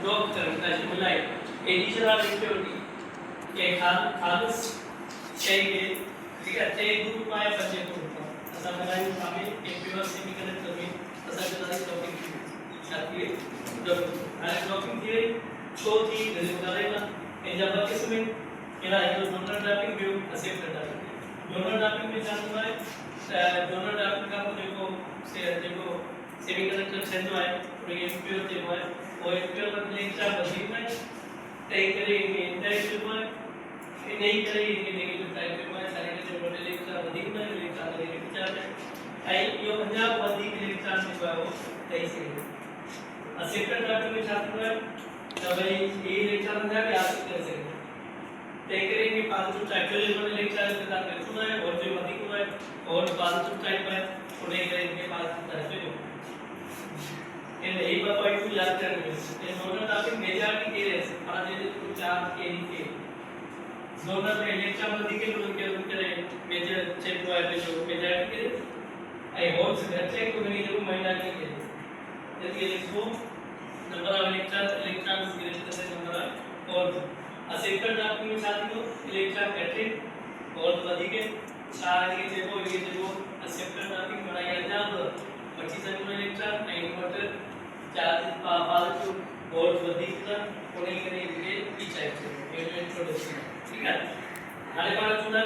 block करण था मलाई additional activity एक खालस चाहिए ठीक है ते ग्रुप में बच्चे को असा बनाई आम्ही एक दिवस सेमीकंडक्टर में असा कदाचित टॉपिक साथी आणि ब्लॉकिंग थियरी शो थी घरी करायला याच्या बाबतीत में केला आहे तो डोनर ड्राफ्टिंग व्यू असेप्ट करता डोनर ड्राफ्टिंग में जानना है डोनर ड्राफ्टिंग का देखो सेमीकंडक्टर छेद है और ये प्योर देखो है वो प्योर में लेक्चर बदली में तय करे इंटरेक्टिव में नहीं करे ये नेगेटिव टाइप में सारे के जो लेक्चर अधिक में लेक्चर अधिक विचार है आई यो पंजाब अधिक लेक्चर में वो तय से असेप्ट ड्राफ्टिंग में छात्र है तब ये लेक्चर में जाके आप कर सकते तय करेंगे पांच टाइप में लेक्चर का करना है और जो अधिक हुआ है और पांच टाइप है उन्हें करेंगे पांच टाइप में इन एक बार पॉइंट को याद करने ये नोडल टॉपिक मेजॉरिटी के लिए आज ये तो चार के ही नोडल में लेक्चर में दिखे लोग के मेजर चेक हुआ है जो मेजॉरिटी के आई होप चेक को नहीं जो महीना के यदि इसको नंबर ऑफ लेक्चर्स गिरते से नंबर और असेप्टर ड्राफ्टिंग में साथी को लेक्चर कैटरिंग और अधिक चार के जेबो असेप्टर ड्राफ्टिंग बनाया जाता 25 में लेक्चर 9 क्वार्टर चार पाल को बहुत अधिक था कोने के लिए पीछे है ये इंट्रोडक्शन ठीक है हमारे पास सुना